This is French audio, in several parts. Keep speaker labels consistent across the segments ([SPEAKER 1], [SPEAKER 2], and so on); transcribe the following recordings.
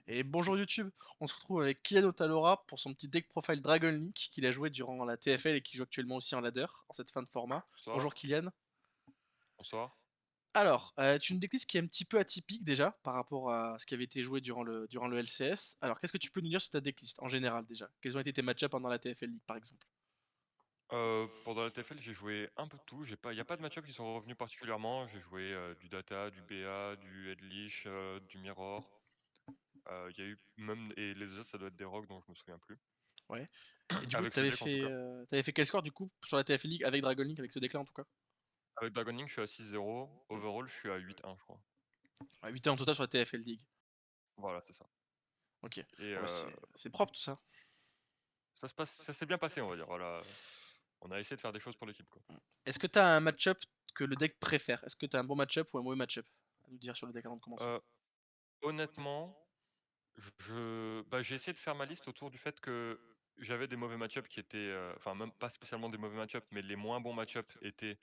[SPEAKER 1] Et bonjour YouTube, on se retrouve avec Kylian Otalora pour son petit deck profile Dragon Link qu'il a joué durant la TFL et qui joue actuellement aussi en ladder en cette fin de format.
[SPEAKER 2] Bonsoir,
[SPEAKER 1] Bonjour Kylian.
[SPEAKER 2] bonsoir.
[SPEAKER 1] Alors, tu une decklist qui est un petit peu atypique déjà par rapport à ce qui avait été joué durant le LCS. Alors, qu'est-ce que tu peux nous dire sur ta decklist en général déjà? Quels ont été tes match-ups pendant la TFL League par exemple?
[SPEAKER 2] Pendant la TFL, j'ai joué un peu de tout. Il n'y a pas de match-up qui sont revenus particulièrement. J'ai joué du Data, du BA, du Headlish, du Mirror. Il y a eu même et les autres, ça doit être des rocks dont je me souviens plus.
[SPEAKER 1] Ouais. Et du coup,
[SPEAKER 2] Avec ce deck en tout cas.
[SPEAKER 1] t'avais fait quel score du coup sur la TFL League avec Dragon Link avec ce deck là en tout cas?
[SPEAKER 2] Avec Dragon Link, je suis à 6-0. Overall, je suis à 8-1, je crois.
[SPEAKER 1] Ouais, 8 en total sur la TFL League.
[SPEAKER 2] Voilà, c'est ça.
[SPEAKER 1] Ok.
[SPEAKER 2] Et
[SPEAKER 1] Bon, bah, c'est propre tout ça.
[SPEAKER 2] ça s'est bien passé, on va dire. Voilà. On a essayé de faire des choses pour l'équipe, quoi.
[SPEAKER 1] Est-ce que tu as un match-up que le deck préfère? Est-ce que tu as un bon match-up ou un mauvais match-up à nous dire sur le deck avant de commencer?
[SPEAKER 2] Euh, Honnêtement, j'ai essayé de faire ma liste autour du fait que j'avais des mauvais match-ups qui étaient, enfin même pas spécialement des mauvais match-ups, mais les moins bons match-ups étaient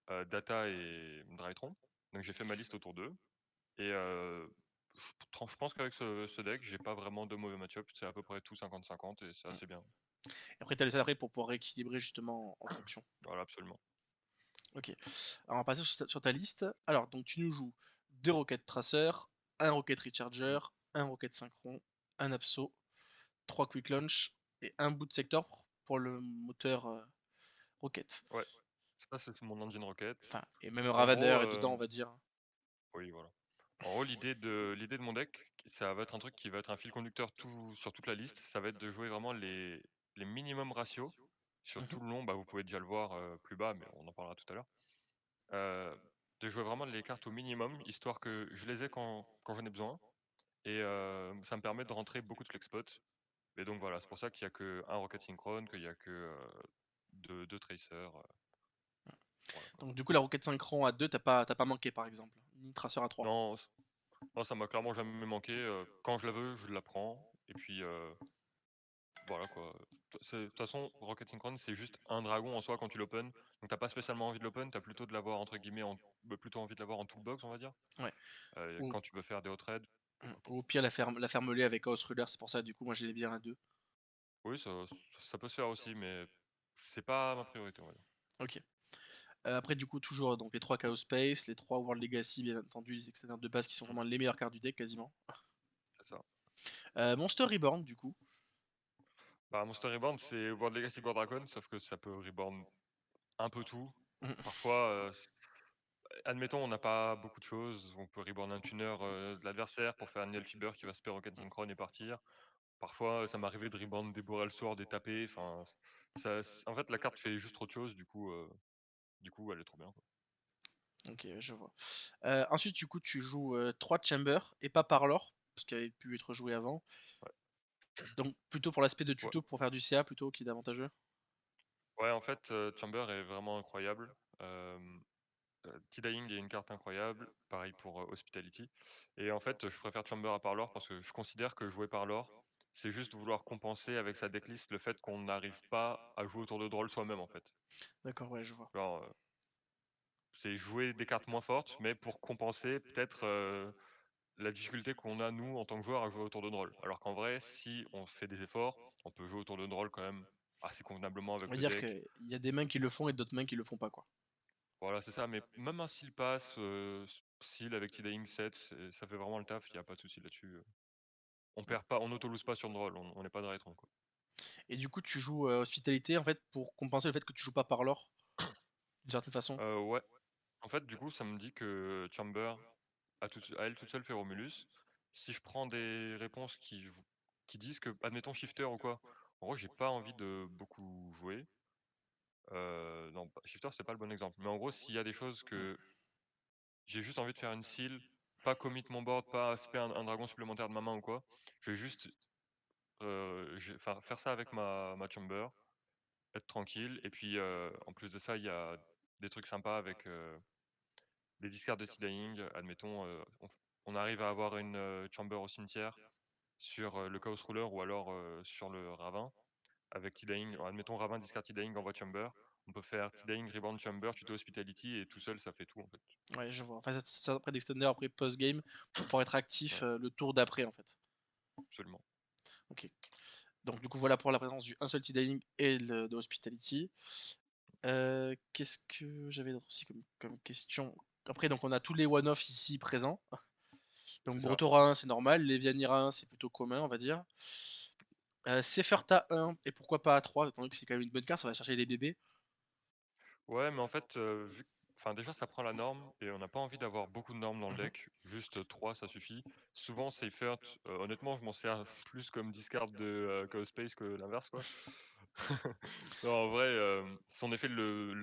[SPEAKER 2] Data et Drytron. Donc j'ai fait ma liste autour d'eux. Et je pense qu'avec ce deck, j'ai pas vraiment de mauvais match-up. C'est à peu près tout 50-50 et c'est assez bien.
[SPEAKER 1] Après, tu as le après pour pouvoir rééquilibrer justement en fonction.
[SPEAKER 2] Voilà, absolument.
[SPEAKER 1] Ok. Alors, on va passer sur ta liste. Alors, donc tu nous joues deux Rocket Tracer, un Rocket Recharger, un Rocket Synchron, un Abso, trois Quick Launch et un Boot Sector pour le moteur Rocket.
[SPEAKER 2] Ouais, ça c'est mon engine rocket.
[SPEAKER 1] Enfin, et même
[SPEAKER 2] En gros,
[SPEAKER 1] Ravaner est dedans, on va dire.
[SPEAKER 2] oui, voilà. En gros, l'idée de mon deck, ça va être un truc qui va être un fil conducteur sur toute la liste. Ça va être de jouer vraiment les minimum ratios sur
[SPEAKER 1] Mhm.
[SPEAKER 2] tout le long. Bah, vous pouvez déjà le voir plus bas, mais on en parlera tout à l'heure. Euh, de jouer vraiment les cartes au minimum, histoire que je les ai quand j'en ai besoin. Et ça me permet de rentrer beaucoup de flex spots. Et donc voilà, c'est pour ça qu'il n'y a que un Rocket Synchrone, qu'il n'y a que deux Tracers. Voilà, quoi.
[SPEAKER 1] Donc, du coup, la Rocket Synchron à 2, t'as pas manqué par exemple. Ni Tracer à 3.
[SPEAKER 2] Non, non, ça m'a clairement jamais manqué. Quand je la veux, je la prends. Et puis voilà quoi. De toute façon, Rocket Synchron, c'est juste un dragon en soi quand tu l'open. Donc t'as pas spécialement envie de l'open, t'as plutôt de l'avoir entre guillemets, plutôt envie de l'avoir en toolbox, on va dire.
[SPEAKER 1] Ouais. Ou,
[SPEAKER 2] Quand tu veux faire des hot trades.
[SPEAKER 1] ou au pire, la ferme avec Chaos Ruler, c'est pour ça, du coup, moi, j'ai bien à 2.
[SPEAKER 2] Oui, ça peut se faire aussi, mais c'est pas ma priorité, on va dire.
[SPEAKER 1] Ok. Après, du coup, toujours donc les 3 Chaos Space, les 3 World Legacy, bien entendu, les extérieurs de base qui sont
[SPEAKER 2] Mm,
[SPEAKER 1] vraiment les meilleures cartes du deck quasiment.
[SPEAKER 2] c'est ça.
[SPEAKER 1] Monster Reborn, du coup.
[SPEAKER 2] Bah, Monster Reborn, c'est World Legacy War Dragon, sauf que ça peut reborn un peu tout. Parfois, admettons, on n'a pas beaucoup de choses. On peut reborn un tuner de l'adversaire pour faire un Nail Fiber qui va spare Rocket Synchron et partir. Parfois, ça m'arrivait de reborn des Boreal Sword et taper. Enfin, en fait, la carte fait juste trop de choses. Du coup, elle est trop bien, quoi.
[SPEAKER 1] Ok, je vois. Ensuite, du coup, tu joues 3 Chambers et pas Parlor, parce qu'il avait pu être joué avant.
[SPEAKER 2] Ouais.
[SPEAKER 1] Donc, plutôt pour l'aspect de
[SPEAKER 2] Ouais.
[SPEAKER 1] tuto pour faire du CA plutôt qui est avantageux.
[SPEAKER 2] Ouais, en fait, Chamber est vraiment incroyable. Euh, T-Dying est une carte incroyable, pareil pour Hospitality. Et en fait, je préfère Chamber à Parlor parce que je considère que jouer Parlor, c'est juste vouloir compenser avec sa decklist le fait qu'on n'arrive pas à jouer autour de Droll soi-même en fait.
[SPEAKER 1] D'accord, ouais, je vois.
[SPEAKER 2] Genre, c'est jouer des cartes moins fortes, mais pour compenser peut-être la difficulté qu'on a nous en tant que joueurs à jouer autour de Droll. Alors qu'en vrai, si on fait des efforts, on peut jouer autour de Droll quand même assez convenablement
[SPEAKER 1] On
[SPEAKER 2] avec
[SPEAKER 1] va
[SPEAKER 2] le
[SPEAKER 1] dire
[SPEAKER 2] deck.
[SPEAKER 1] qu'il y a des mains qui le font et d'autres mains qui le font pas, quoi.
[SPEAKER 2] Voilà, c'est ça, mais même un seal pass, seal avec T-Dying 7, ça fait vraiment le taf, il n'y a pas de souci là-dessus. On perd pas, on auto-lose pas sur le roll, on n'est pas de rétron, quoi.
[SPEAKER 1] Et du coup, tu joues Hospitalité en fait pour compenser le fait que tu joues pas Parlor, d'une certaine façon.
[SPEAKER 2] Ouais, en fait, du coup, ça me dit que Chamber, à elle toute seule, fait Romulus. Si je prends des réponses qui disent que, admettons, Shifter ou quoi, en gros, j'ai pas envie de beaucoup jouer. Non, Shifter, c'est pas le bon exemple. Mais en gros, s'il y a des choses que j'ai juste envie de faire une seal, pas commit mon board, pas spare un dragon supplémentaire de ma main ou quoi, je vais juste faire ça avec ma Chamber, être tranquille. Et puis, en plus de ça, il y a des trucs sympas avec des discards de T-Dying. Admettons, on arrive à avoir une Chamber au cimetière sur le Chaos Ruler ou alors sur le Ravin. Avec T-Dying, admettons Ravin discard T-Dying envoie Chamber. On peut faire T-Dying, Rebound Chamber, tuto Hospitality et tout seul ça fait tout en fait.
[SPEAKER 1] Ouais, je vois. Enfin, ça après d'extender après post-game pour pouvoir être actif
[SPEAKER 2] Ouais,
[SPEAKER 1] le tour d'après en fait.
[SPEAKER 2] absolument.
[SPEAKER 1] Ok. Donc du coup voilà pour la présence du un seul Dining et de Hospitality. Qu'est-ce que j'avais d'autre aussi comme question? Après donc on a tous les one-off ici présents. Donc
[SPEAKER 2] C'est ça.
[SPEAKER 1] Brotora 1 c'est normal, Levianira 1 c'est plutôt commun on va dire. Seferta 1 et pourquoi pas A3 étant donné que c'est quand même une bonne carte, ça va chercher les bébés.
[SPEAKER 2] Ouais, mais en fait, vu enfin déjà ça prend la norme et on n'a pas envie d'avoir beaucoup de normes dans le
[SPEAKER 1] Mhm.
[SPEAKER 2] deck, juste 3 ça suffit. Souvent Seifert, honnêtement je m'en sers plus comme discard de, Chaos Space que l'inverse quoi. Non en vrai, son effet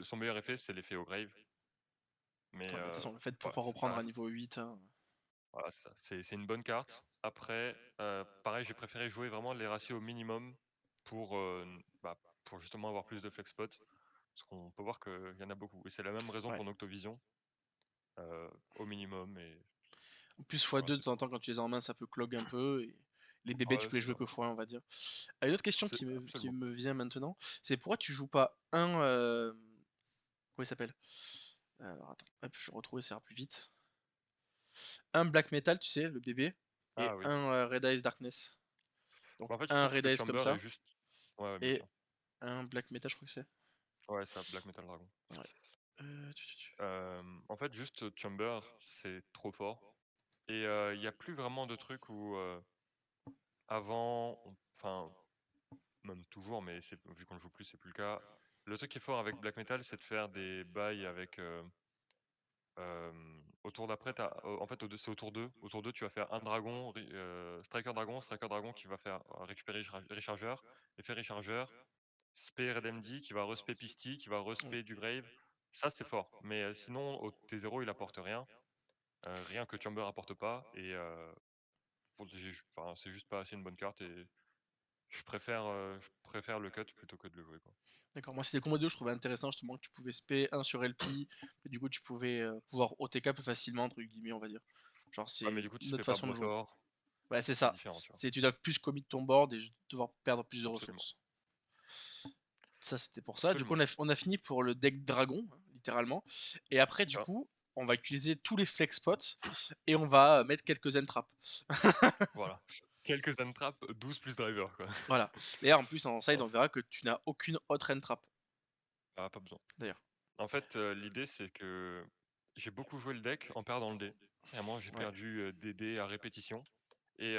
[SPEAKER 2] son meilleur effet c'est l'effet au grave, mais
[SPEAKER 1] Ouais, bah, de toute façon le fait de
[SPEAKER 2] voilà,
[SPEAKER 1] pouvoir
[SPEAKER 2] ça
[SPEAKER 1] reprendre à
[SPEAKER 2] reste
[SPEAKER 1] niveau 8, hein.
[SPEAKER 2] voilà, c'est une bonne carte. Après, pareil, j'ai préféré jouer vraiment les ratios au minimum pour, pour justement avoir plus de flex spot. Parce qu'on peut voir qu'il y en a beaucoup et c'est la même raison
[SPEAKER 1] Ouais.
[SPEAKER 2] pour Noctovision, au minimum et
[SPEAKER 1] En plus
[SPEAKER 2] voilà,
[SPEAKER 1] x2 de
[SPEAKER 2] c'est
[SPEAKER 1] temps en
[SPEAKER 2] tout.
[SPEAKER 1] temps quand tu les as en main ça peut clog un peu et les bébés tu
[SPEAKER 2] Ouais,
[SPEAKER 1] peux les
[SPEAKER 2] c'est
[SPEAKER 1] jouer
[SPEAKER 2] ça.
[SPEAKER 1] que x1 on va dire. Une autre question
[SPEAKER 2] C'est
[SPEAKER 1] qui
[SPEAKER 2] absolument.
[SPEAKER 1] me vient maintenant, c'est pourquoi tu joues pas un comment il s'appelle? Alors attends, hop, je vais retrouver, ça ira plus vite. Un Black Metal, tu sais, le bébé, et
[SPEAKER 2] Ah oui.
[SPEAKER 1] un Red Eyes Darkness. Donc
[SPEAKER 2] Bah, en fait, je
[SPEAKER 1] un
[SPEAKER 2] trouve
[SPEAKER 1] Red
[SPEAKER 2] que
[SPEAKER 1] Eyes comme
[SPEAKER 2] Chamber est
[SPEAKER 1] ça,
[SPEAKER 2] juste ouais, ouais, bien
[SPEAKER 1] et
[SPEAKER 2] sûr.
[SPEAKER 1] un Black Metal, je crois que c'est.
[SPEAKER 2] Ouais, ça, Black Metal Dragon.
[SPEAKER 1] Ouais.
[SPEAKER 2] En fait, juste Chamber, c'est trop fort et il y a plus vraiment de trucs où, avant, enfin, même toujours, mais c'est vu qu'on le joue plus, c'est plus le cas. Le truc qui est fort avec Black Metal, c'est de faire des bails avec, au tour d'après, en fait, c'est au tour 2. Au tour 2, tu vas faire un dragon, Striker Dragon qui va faire récupérer Rechargeur, effet Rechargeur, spé Red MD qui va respect Pisty, qui va
[SPEAKER 1] Oui.
[SPEAKER 2] respect du Grave. Ça, c'est fort. Mais sinon, au T0, il apporte rien. Rien que Chamber apporte pas. Et enfin, c'est juste pas assez une bonne carte. Et je préfère le cut plutôt que de le jouer, quoi.
[SPEAKER 1] D'accord, moi c'était combo 2, je trouvais intéressant justement que tu pouvais spé 1 sur LP, et du coup tu pouvais pouvoir OTK plus facilement, entre guillemets, on va dire. Genre
[SPEAKER 2] Ouais, mais
[SPEAKER 1] c'est
[SPEAKER 2] du coup, tu te
[SPEAKER 1] notre
[SPEAKER 2] fais pas
[SPEAKER 1] façon de jouer.
[SPEAKER 2] Brotor.
[SPEAKER 1] Ouais, c'est
[SPEAKER 2] C'est
[SPEAKER 1] ça.
[SPEAKER 2] différent, tu vois.
[SPEAKER 1] C'est tu dois plus commit ton board et devoir perdre plus de
[SPEAKER 2] Absolument.
[SPEAKER 1] ressources. Ça c'était pour ça. Du coup
[SPEAKER 2] Absolument.
[SPEAKER 1] on a fini pour le deck dragon, hein, littéralement. Et après
[SPEAKER 2] C'est
[SPEAKER 1] du
[SPEAKER 2] ça.
[SPEAKER 1] coup, on va utiliser tous les flex spots et on va mettre quelques end traps.
[SPEAKER 2] Voilà. Quelques untraps, 12 plus driver, quoi.
[SPEAKER 1] Voilà. D'ailleurs en plus en side
[SPEAKER 2] Voilà.
[SPEAKER 1] on verra que tu n'as aucune autre end trap.
[SPEAKER 2] Ah, pas besoin.
[SPEAKER 1] D'ailleurs.
[SPEAKER 2] En fait, l'idée, c'est que j'ai beaucoup joué le deck en perdant le dé. Vraiment, j'ai
[SPEAKER 1] Ouais.
[SPEAKER 2] perdu des dés à répétition. Et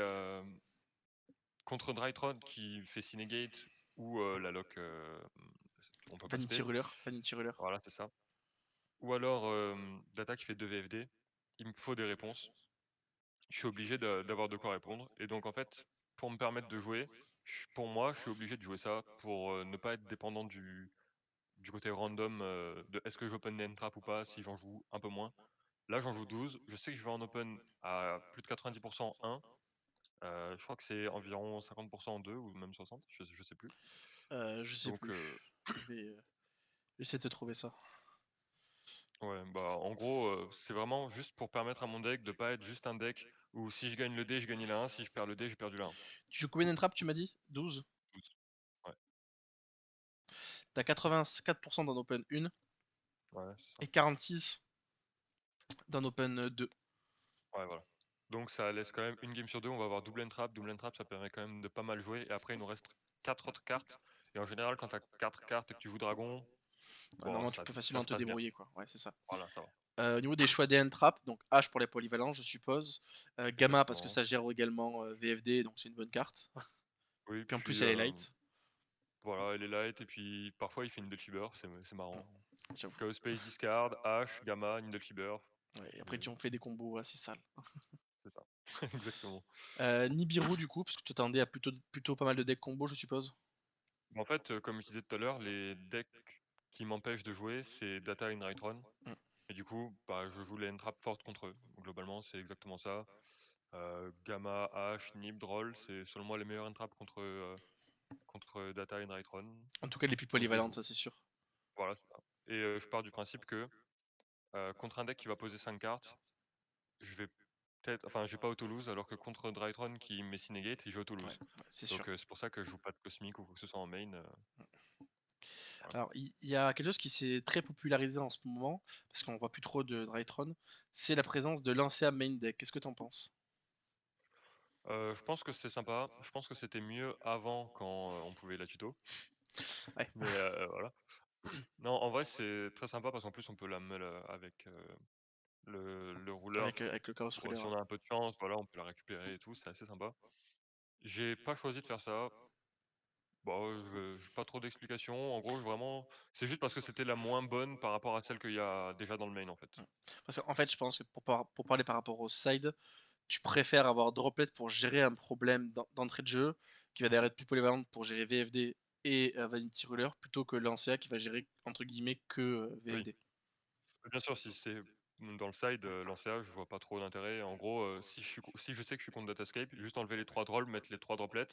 [SPEAKER 2] contre Drytron qui fait Synegate ou la lock, on peut pas
[SPEAKER 1] Vanity
[SPEAKER 2] spé.
[SPEAKER 1] Ruler. Vanity Ruler.
[SPEAKER 2] Voilà, c'est ça. Ou alors Data qui fait 2 VFD. Il me faut des réponses. Je suis obligé d'avoir de quoi répondre. Et donc, en fait, pour me permettre de jouer, pour moi, je suis obligé de jouer ça pour ne pas être dépendant du côté random de est-ce que j'open des trap ou pas si j'en joue un peu moins. Là, j'en joue 12. Je sais que je vais en open à plus de 90% en 1. Je crois que c'est environ 50% en 2 ou même 60, je sais plus.
[SPEAKER 1] Je sais
[SPEAKER 2] Donc,
[SPEAKER 1] plus. Je vais essayer de te trouver ça.
[SPEAKER 2] ouais, bah en gros, c'est vraiment juste pour permettre à mon deck de pas être juste un deck où si je gagne le dé, je gagne la 1, si je perds le dé, j'ai perdu la 1.
[SPEAKER 1] Tu joues combien d'entraps, tu m'as dit? 12.
[SPEAKER 2] 12. Ouais,
[SPEAKER 1] T'as 84% d'un open 1
[SPEAKER 2] ouais, c'est ça.
[SPEAKER 1] et 46 d'un open 2.
[SPEAKER 2] Ouais, voilà. Donc ça laisse quand même une game sur deux, on va avoir double entrap. Double entrap, ça permet quand même de pas mal jouer. Et après, il nous reste 4 autres cartes. Et en général, quand tu as 4 cartes et que tu joues dragon, bon,
[SPEAKER 1] Normalement, tu peux
[SPEAKER 2] ça
[SPEAKER 1] facilement
[SPEAKER 2] se
[SPEAKER 1] te
[SPEAKER 2] passe bien.
[SPEAKER 1] débrouiller, quoi. Ouais, c'est ça.
[SPEAKER 2] Voilà, ça va.
[SPEAKER 1] Au niveau des choix des entraps, donc H pour les polyvalents, je suppose. Gamma parce que
[SPEAKER 2] Exactement.
[SPEAKER 1] ça gère également VFD, donc c'est une bonne carte.
[SPEAKER 2] Oui,
[SPEAKER 1] Puis en plus,
[SPEAKER 2] puis
[SPEAKER 1] elle est light,
[SPEAKER 2] voilà, elle est light. Et puis parfois, il fait une Fiber, c'est marrant.
[SPEAKER 1] j'avoue.
[SPEAKER 2] Chaos Space Discard, H, Gamma, Needle Fiber.
[SPEAKER 1] Ouais, et après,
[SPEAKER 2] Et
[SPEAKER 1] tu en fais des combos assez sales.
[SPEAKER 2] c'est ça. Exactement.
[SPEAKER 1] Nibiru, du coup, parce que tu t'attendais à plutôt pas mal de decks combo, je suppose.
[SPEAKER 2] En fait, comme je disais tout à l'heure, les decks qui m'empêchent de jouer, c'est Data et Nightron.
[SPEAKER 1] Mm.
[SPEAKER 2] Et du coup, bah, je joue les entraps fortes contre eux. Globalement, c'est exactement ça. Gamma, H, Nib, Droll, c'est selon moi les meilleurs entraps contre Data et Nightron.
[SPEAKER 1] En tout cas, les plus
[SPEAKER 2] Donc je les
[SPEAKER 1] polyvalentes,
[SPEAKER 2] joue.
[SPEAKER 1] ça c'est sûr.
[SPEAKER 2] Voilà, c'est ça. Et je pars du principe que contre un deck qui va poser 5 cartes, je vais peut-être. Enfin, j'ai pas auto-lose, alors que contre Drytron qui met Synegate, j'ai
[SPEAKER 1] Ouais,
[SPEAKER 2] auto-lose.
[SPEAKER 1] ouais, c'est sûr.
[SPEAKER 2] Donc c'est pour ça que je joue pas de Cosmic ou quoi que ce soit en main. Voilà.
[SPEAKER 1] Alors, il y a quelque chose qui s'est très popularisé en ce moment, parce qu'on voit plus trop de Drytron, c'est la présence de Lancea main deck. Qu'est-ce que t'en penses?
[SPEAKER 2] Je pense que c'est sympa. Je pense que c'était mieux avant quand, on pouvait la tuto.
[SPEAKER 1] Ouais,
[SPEAKER 2] Mais, voilà. Non, en vrai, c'est très sympa parce qu'en plus, on peut la meule, avec, le rouleur.
[SPEAKER 1] avec le Chaos
[SPEAKER 2] Pour
[SPEAKER 1] Ruler,
[SPEAKER 2] si
[SPEAKER 1] ouais.
[SPEAKER 2] on a un peu de chance, voilà, on peut la récupérer et tout, c'est assez sympa. J'ai pas choisi de faire ça. Bah, j'ai pas trop d'explications. En gros, vraiment, c'est juste parce que c'était la moins bonne par rapport à celle qu'il y a déjà dans le main, en fait.
[SPEAKER 1] Mm. Parce qu'en fait, je pense que pour parler par rapport au side, tu préfères avoir Droplet pour gérer un problème d'entrée de jeu, qui va derrière être plus polyvalente pour gérer VFD et Vanity Ruler, plutôt que Lancea qui va gérer, entre guillemets, que
[SPEAKER 2] Oui.
[SPEAKER 1] VFD.
[SPEAKER 2] Bien sûr, si c'est dans le side, l'Ancea, je vois pas trop d'intérêt. En gros, si je sais que je suis contre Datascape, juste enlever les 3 drôles, mettre les 3 droplets.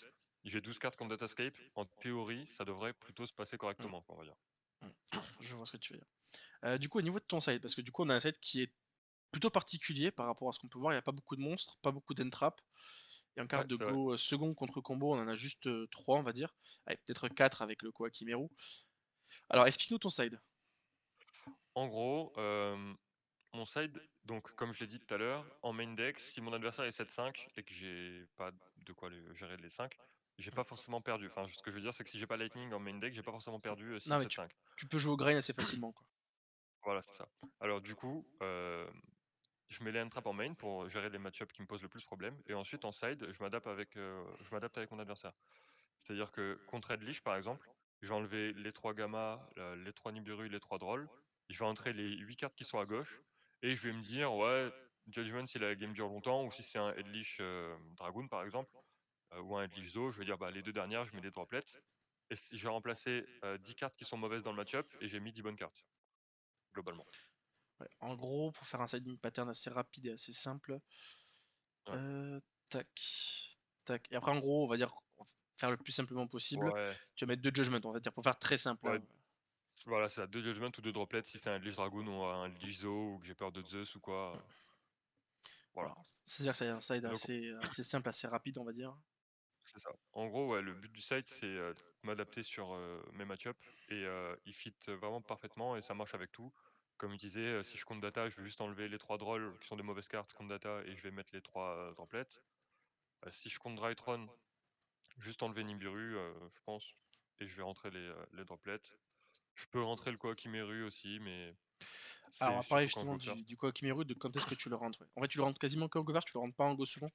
[SPEAKER 2] J'ai 12 cartes contre Datascape. En théorie, ça devrait plutôt se passer
[SPEAKER 1] Mm,
[SPEAKER 2] correctement, quoi, on va dire.
[SPEAKER 1] mm. Je vois ce que tu veux dire. Du coup, au niveau de ton side, parce que du coup, on a un side qui est plutôt particulier par rapport à ce qu'on peut voir. Il n'y a pas beaucoup de monstres, pas beaucoup d'entrap. Et en
[SPEAKER 2] Ouais,
[SPEAKER 1] carte de
[SPEAKER 2] c'est vrai.
[SPEAKER 1] Go second contre combo, on en a juste 3, on va dire. Avec peut-être 4 avec le Koakimeru. Alors, explique-nous ton side.
[SPEAKER 2] En gros, mon side, donc comme je l'ai dit tout à l'heure, en main deck, si mon adversaire est 7-5 et que j'ai pas de quoi gérer les 5, j'ai
[SPEAKER 1] Mm,
[SPEAKER 2] pas forcément perdu. Enfin, ce que je veux dire, c'est que si j'ai pas Lightning en main deck, j'ai pas forcément
[SPEAKER 1] mm.
[SPEAKER 2] perdu
[SPEAKER 1] Non,
[SPEAKER 2] s'il
[SPEAKER 1] mais
[SPEAKER 2] 7-5.
[SPEAKER 1] tu peux jouer au grind assez facilement, quoi.
[SPEAKER 2] Voilà, c'est ça. Alors du coup, je mets les hand traps en main pour gérer les match-ups qui me posent le plus problème. Et ensuite, en side, je m'adapte avec mon adversaire. C'est-à-dire que contre Edlich, par exemple, je vais enlever les 3 gamma, les 3 Nibiru, les 3 drôles. Je vais entrer les 8 cartes qui sont à gauche. Et je vais me dire, ouais, Judgment, si la game dure longtemps, ou si c'est un Edlich Dragoon, par exemple, ou un Edlich Zo, je vais dire, bah, les deux dernières, je mets des droplets. Et si je vais remplacer 10 cartes qui sont mauvaises dans le match-up, et j'ai mis 10 bonnes cartes, globalement.
[SPEAKER 1] Ouais, en gros, pour faire un siding pattern assez rapide et assez simple,
[SPEAKER 2] Ouais.
[SPEAKER 1] euh, tac, tac. Et après, en gros, on va faire le plus simplement possible.
[SPEAKER 2] Ouais,
[SPEAKER 1] Tu vas mettre deux judgments, on va dire, pour faire très simple,
[SPEAKER 2] ouais,
[SPEAKER 1] hein.
[SPEAKER 2] voilà, c'est ça, 2 Judgment ou 2 droplets si c'est un Lich Dragoon ou un Lich Zo, ou que j'ai peur de Zeus ou quoi. Voilà.
[SPEAKER 1] Voilà. C'est-à-dire que c'est un side
[SPEAKER 2] Et donc,
[SPEAKER 1] assez simple, assez rapide, on va dire.
[SPEAKER 2] c'est ça. En gros, ouais, le but du site, c'est m'adapter sur mes match-ups et il fit vraiment parfaitement et ça marche avec tout. Comme je disais, si je compte data, je vais juste enlever les 3 drôles qui sont des mauvaises cartes compte data et je vais mettre les 3 templates. Si je compte Drytron, juste enlever Nibiru, je pense, et je vais rentrer les droplets. Je peux rentrer le Koakimeru aussi, mais
[SPEAKER 1] Alors, on
[SPEAKER 2] c'est
[SPEAKER 1] va parler
[SPEAKER 2] surtout quand je
[SPEAKER 1] justement
[SPEAKER 2] go first.
[SPEAKER 1] du Koakimeru, de quand est-ce que tu le rentres. Ouais. En fait, tu le rentres quasiment qu'en go first, tu le rentres pas en go second.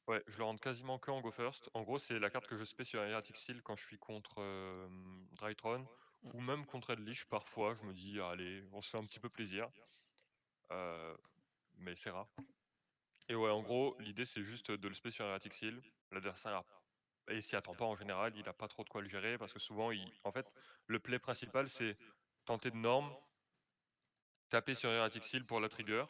[SPEAKER 2] Ouais, je le rentre quasiment que en go first. En gros, c'est la carte que je spé sur Erratic Seal quand je suis contre Drytron,
[SPEAKER 1] Mm.
[SPEAKER 2] ou même contre Edlich. Parfois, je me dis, allez, on se fait un petit peu plaisir. Euh, mais c'est rare. Et ouais, en gros, l'idée, c'est juste de le spé sur Erratic Seal. L'adversaire, et s'y attend pas en général, il a pas trop de quoi le gérer, parce que souvent, en fait, le play principal, c'est tenter de norme, taper sur Erratic Seal pour la trigger.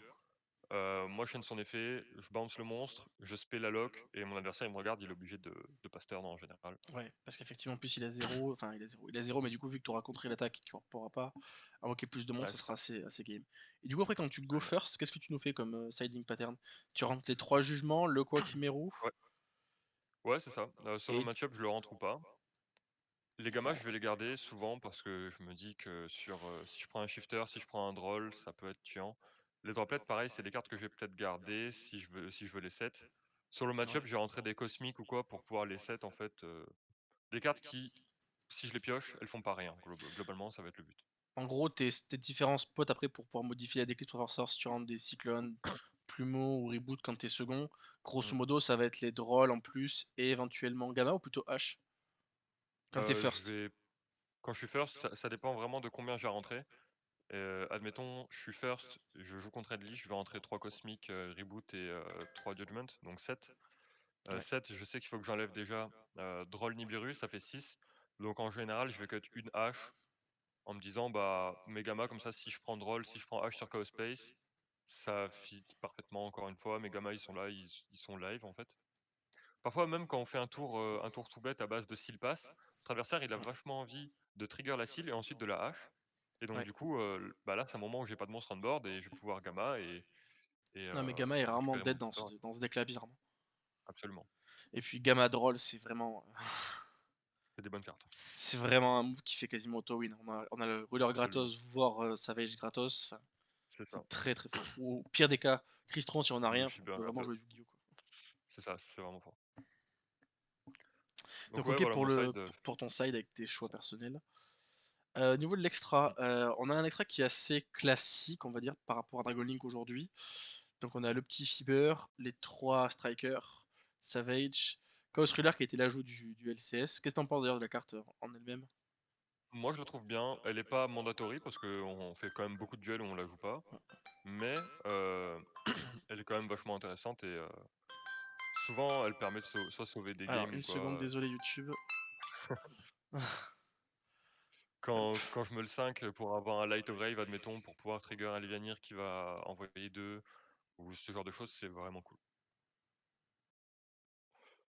[SPEAKER 2] Moi, je chaîne son effet, je bounce le monstre, je spé la lock, et mon adversaire, il me regarde, il est obligé de pas se turn en général.
[SPEAKER 1] Ouais, parce qu'effectivement, en plus, il a zéro. Enfin, il a zéro, mais du coup, vu que tu auras contré l'attaque et qu'il ne pourra pas invoquer plus de
[SPEAKER 2] Ouais,
[SPEAKER 1] monstres, ça
[SPEAKER 2] c'est
[SPEAKER 1] sera
[SPEAKER 2] ça.
[SPEAKER 1] assez game. Et du coup, après, quand tu go
[SPEAKER 2] Absolument.
[SPEAKER 1] first, qu'est-ce que tu nous fais comme siding pattern? Tu rentres les trois jugements, le Koakimeru,
[SPEAKER 2] Ouais, ouais, c'est ça. Selon le
[SPEAKER 1] et.
[SPEAKER 2] match-up, je le rentre ou pas. Les gammas,
[SPEAKER 1] Ouais,
[SPEAKER 2] je vais les garder souvent parce que je me dis que si je prends un shifter, si je prends un droll, ça peut être chiant. Les droplets, pareil, c'est des cartes que je vais peut-être garder si je veux les set. Sur le match-up,
[SPEAKER 1] ouais.
[SPEAKER 2] je vais rentrer des cosmiques ou quoi pour pouvoir les set en fait. Des cartes qui, si je les pioche, elles font pas rien. Globalement, ça va être le but.
[SPEAKER 1] En gros, tes différents spots après pour pouvoir modifier la déclisse pour faire sortir si tu rentres des cyclones, plumeaux ou reboot quand t'es second.
[SPEAKER 2] Mm.
[SPEAKER 1] Grosso modo, ça va être les drôles en plus et éventuellement gamma ou plutôt H quand t'es
[SPEAKER 2] Je
[SPEAKER 1] first.
[SPEAKER 2] vais, quand je suis first, ça dépend vraiment de combien j'ai rentré. Admettons, je suis first, je joue contre Edly, je vais rentrer 3 cosmiques, reboot et 3 judgment, donc 7.
[SPEAKER 1] Ouais,
[SPEAKER 2] 7, je sais qu'il faut que j'enlève déjà Droll Nibiru, ça fait 6. Donc en général, je vais cut une hache en me disant, bah, mes gamma, comme ça, si je prends Droll, si je prends hache sur Chaos Space, ça fit parfaitement encore une fois. Mes gamma, ils sont là, ils sont live en fait. Parfois, même quand on fait un tour tout bête à base de seal pass, notre adversaire, il a vachement envie de trigger la seal et ensuite de la hache. Et donc,
[SPEAKER 1] ouais.
[SPEAKER 2] du coup, bah là, c'est un moment où j'ai pas de monstre on board et je vais pouvoir gamma
[SPEAKER 1] Non mais gamma est
[SPEAKER 2] et
[SPEAKER 1] rarement
[SPEAKER 2] récupérer mon
[SPEAKER 1] dead
[SPEAKER 2] shifter.
[SPEAKER 1] dans ce deck là bizarrement.
[SPEAKER 2] Absolument.
[SPEAKER 1] Et puis gamma drôle, c'est vraiment.
[SPEAKER 2] c'est des bonnes cartes,
[SPEAKER 1] C'est vraiment un move qui fait quasiment auto-win. On a le Ruler
[SPEAKER 2] absolument.
[SPEAKER 1] gratos, voire Savage gratos. Enfin,
[SPEAKER 2] C'est ça.
[SPEAKER 1] c'est très très fort. Ou au pire des cas, Crystron si on a rien.
[SPEAKER 2] Needle
[SPEAKER 1] Enfin, on
[SPEAKER 2] Fiber
[SPEAKER 1] peut vraiment
[SPEAKER 2] gratos.
[SPEAKER 1] jouer Yu-Gi-Oh! Quoi.
[SPEAKER 2] C'est ça, c'est vraiment fort. Donc
[SPEAKER 1] Donc
[SPEAKER 2] ouais,
[SPEAKER 1] ok
[SPEAKER 2] voilà
[SPEAKER 1] pour,
[SPEAKER 2] mon
[SPEAKER 1] le,
[SPEAKER 2] side,
[SPEAKER 1] pour ton side avec tes choix personnels. Au niveau de l'extra,
[SPEAKER 2] mmh,
[SPEAKER 1] on a un extra qui est assez classique, on va dire, par rapport à Dragon Link aujourd'hui. Donc on a le petit Fiber, les 3 Strikers, Savage, Chaos Ruler qui a été l'ajout du LCS. Qu'est-ce que t'en penses d'ailleurs de la carte en elle-même?
[SPEAKER 2] moi je la trouve bien. Elle est pas mandatory parce qu'on fait quand même beaucoup de duels où on la joue pas, mais elle est quand même vachement intéressante et souvent elle permet de soit sauver des
[SPEAKER 1] Alors
[SPEAKER 2] games ou
[SPEAKER 1] une seconde,
[SPEAKER 2] quoi,
[SPEAKER 1] désolé YouTube.
[SPEAKER 2] quand je me le 5 pour avoir un Light of Grave admettons, pour pouvoir trigger un Levianir qui va envoyer 2 ou ce genre de choses, c'est vraiment cool.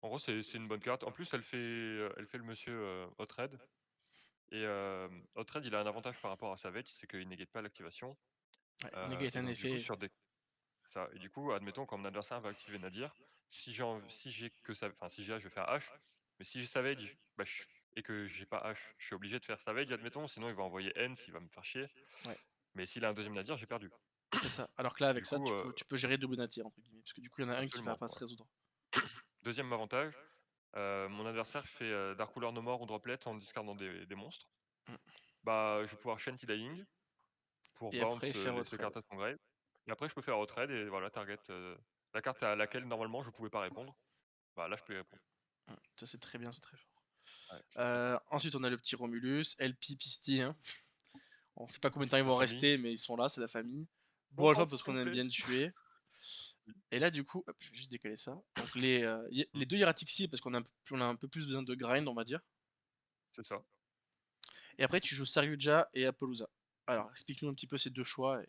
[SPEAKER 2] En gros, c'est une bonne carte. En plus, elle fait le monsieur, Hot-Red et Hot-Red, il a un avantage par rapport à Savage, c'est qu'il négate pas l'activation,
[SPEAKER 1] Ouais, Negate
[SPEAKER 2] et
[SPEAKER 1] un
[SPEAKER 2] donc du coup
[SPEAKER 1] effet.
[SPEAKER 2] sur des ça et du coup, admettons quand mon adversaire va activer Nadir, si j'ai que ça enfin si j'ai H, je vais faire H, mais si j'ai Savage, bah, et que j'ai pas H, je suis obligé de faire Savage, admettons, sinon il va envoyer Hens, il va me faire chier,
[SPEAKER 1] Ouais,
[SPEAKER 2] mais s'il a un deuxième Nadir, j'ai perdu.
[SPEAKER 1] c'est ça. Alors que là, avec
[SPEAKER 2] Du
[SPEAKER 1] ça,
[SPEAKER 2] coup,
[SPEAKER 1] tu peux gérer double nature, entre guillemets. Parce que du coup, il y en a un qui va
[SPEAKER 2] absolument,
[SPEAKER 1] pas se
[SPEAKER 2] voilà.
[SPEAKER 1] résoudre.
[SPEAKER 2] 2e avantage, mon adversaire fait, Dark Ruler No More ou Droplet en discardant des monstres.
[SPEAKER 1] Mm.
[SPEAKER 2] Bah, je vais pouvoir Shanty Dying pour
[SPEAKER 1] Et après,
[SPEAKER 2] bounce,
[SPEAKER 1] faire
[SPEAKER 2] les ces
[SPEAKER 1] retrade.
[SPEAKER 2] cartes à son grave et après je peux faire Retrade et voilà target, la carte à laquelle normalement je pouvais pas répondre, bah, là je peux y répondre.
[SPEAKER 1] Ça, c'est très bien, c'est très fort.
[SPEAKER 2] Ouais, c'est très fort.
[SPEAKER 1] Ensuite, on a le petit Romulus, LP, Pisty. Hein. On sait pas combien de temps ils
[SPEAKER 2] La
[SPEAKER 1] vont
[SPEAKER 2] famille,
[SPEAKER 1] rester, mais ils sont là, c'est la famille.
[SPEAKER 2] bonjour
[SPEAKER 1] Bourgeois parce
[SPEAKER 2] s'il
[SPEAKER 1] qu'on
[SPEAKER 2] vous
[SPEAKER 1] aime
[SPEAKER 2] plaît.
[SPEAKER 1] bien tuer.
[SPEAKER 2] Oui,
[SPEAKER 1] Et là, du coup, hop, je vais juste décaler ça. Donc,
[SPEAKER 2] mmh,
[SPEAKER 1] les deux Hieratixi, parce qu'on a un peu plus besoin de grind, on va dire.
[SPEAKER 2] c'est ça.
[SPEAKER 1] Et après, tu joues Saryuja et Apollousa. Alors, explique-nous un petit peu ces deux choix.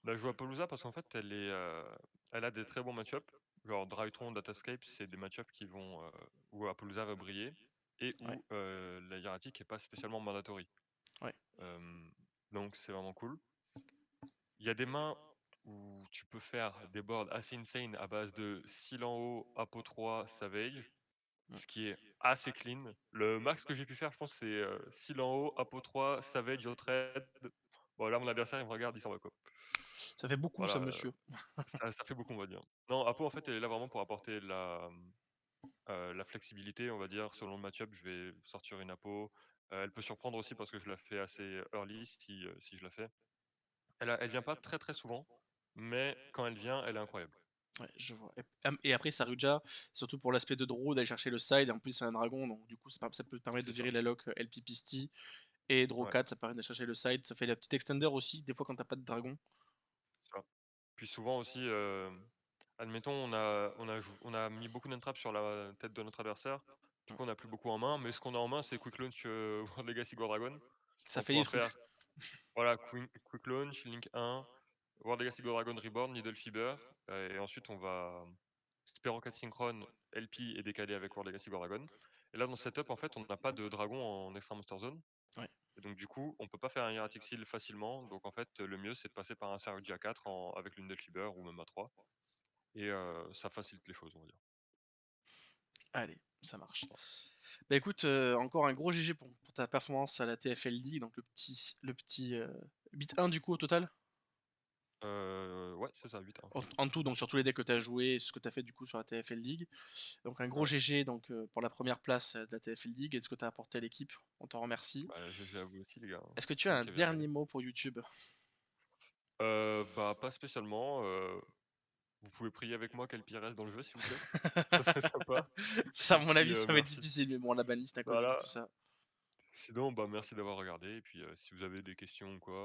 [SPEAKER 2] Bah, je joue Apollousa parce qu'en fait elle a des très bons match-up, genre Drytron, Datascape, c'est des match-up qui vont, où Apollousa va briller et
[SPEAKER 1] Ouais,
[SPEAKER 2] où, la hiératique est pas spécialement mandatory.
[SPEAKER 1] ouais,
[SPEAKER 2] Hem, donc c'est vraiment cool. Il y a des mains où tu peux faire des boards assez insane à base de Seal en haut, Apo 3, Savage,
[SPEAKER 1] mm.
[SPEAKER 2] ce qui est assez clean. Le max que j'ai pu faire, je pense, c'est Seal en haut, Apo 3, Savage au trade. Bon, là, mon adversaire, il me regarde, il s'en va quoi.
[SPEAKER 1] Ça fait beaucoup, ça,
[SPEAKER 2] Voilà,
[SPEAKER 1] monsieur.
[SPEAKER 2] ça fait beaucoup, on va dire. Non, Apo, en fait, elle est là vraiment pour apporter la flexibilité, on va dire. Selon le match-up, je vais sortir une Apo. Elle peut surprendre aussi parce que je la fais assez early si je la fais. Elle vient pas très très souvent, mais quand elle vient, elle est incroyable.
[SPEAKER 1] Ouais, je vois. Et après, Saruja, surtout pour l'aspect de draw, d'aller chercher le side, et en plus c'est un dragon, donc du coup ça peut te permettre de
[SPEAKER 2] C'est ça.
[SPEAKER 1] virer la lock LP Pisty, et draw
[SPEAKER 2] Ouais,
[SPEAKER 1] 4, ça permet d'aller chercher le side, ça fait la petite extender aussi, des fois quand t'as pas de dragon.
[SPEAKER 2] c'est ça. Puis souvent aussi, admettons, on a mis beaucoup d'entraps sur la tête de notre adversaire. Du coup, on n'a plus beaucoup en main, mais ce qu'on a en main, c'est Quick Launch World Legacy Go Dragon
[SPEAKER 1] Ça
[SPEAKER 2] pour
[SPEAKER 1] fait des
[SPEAKER 2] pouvoir
[SPEAKER 1] trucs.
[SPEAKER 2] faire voilà, Quick Launch, Link 1, World Legacy Go Dragon Reborn, Needle Fiber, et ensuite on va Spero 4 Synchron, LP et décaler avec World Legacy Go Dragon. Et là, dans ce setup, en fait, on n'a pas de dragon en Extra Monster Zone.
[SPEAKER 1] Ouais,
[SPEAKER 2] Et donc du coup, on peut pas faire un Hieratic Seal facilement, donc en fait, le mieux c'est de passer par un Saruji A4 avec l'une des Fiber ou même A3, et ça facilite les choses, on va dire.
[SPEAKER 1] allez, ça marche.
[SPEAKER 2] Voilà.
[SPEAKER 1] Bah écoute, encore un gros GG pour ta performance à la TFL League, donc le petit bit 1 du coup au total.
[SPEAKER 2] Ouais, c'est ça, 8-1.
[SPEAKER 1] En tout, donc sur tous les decks que tu as joué, ce que tu as fait du coup sur la TFL League. Donc un gros
[SPEAKER 2] Ouais,
[SPEAKER 1] GG donc, pour la première place de la TFL League et de ce que tu as apporté à l'équipe. On t'en remercie.
[SPEAKER 2] bah, GG à vous aussi les gars, hein.
[SPEAKER 1] Est-ce que tu
[SPEAKER 2] C'est
[SPEAKER 1] as
[SPEAKER 2] moi
[SPEAKER 1] un
[SPEAKER 2] qui avais regardé.
[SPEAKER 1] dernier mot pour YouTube?
[SPEAKER 2] Bah, pas spécialement, vous pouvez prier avec moi qu'Elpi reste dans le jeu s'il vous plaît? Ça serait sympa.
[SPEAKER 1] Ça, à
[SPEAKER 2] Et
[SPEAKER 1] mon
[SPEAKER 2] puis,
[SPEAKER 1] avis, ça va être
[SPEAKER 2] merci.
[SPEAKER 1] difficile, mais bon, la banlist inconnue et
[SPEAKER 2] Voilà,
[SPEAKER 1] tout ça.
[SPEAKER 2] sinon, bah, merci d'avoir regardé et puis, si vous avez des questions ou quoi,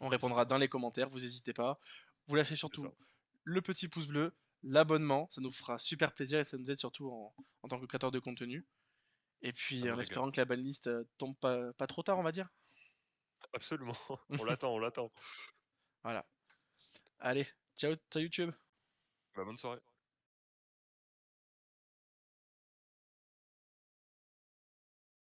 [SPEAKER 1] On
[SPEAKER 2] n'hésitez
[SPEAKER 1] répondra
[SPEAKER 2] pas.
[SPEAKER 1] dans les commentaires, vous n'hésitez pas. Vous lâchez
[SPEAKER 2] C'est ça.
[SPEAKER 1] surtout le petit pouce bleu, l'abonnement, ça nous fera super plaisir et ça nous aide surtout en tant que créateur de contenu. Et
[SPEAKER 2] Ça
[SPEAKER 1] puis
[SPEAKER 2] nous
[SPEAKER 1] en
[SPEAKER 2] régale.
[SPEAKER 1] espérant que la banlist tombe pas trop tard, on va dire.
[SPEAKER 2] Absolument, on l'attend, on l'attend.
[SPEAKER 1] Voilà. Allez, ciao, ciao YouTube.
[SPEAKER 2] Bah, bonne soirée.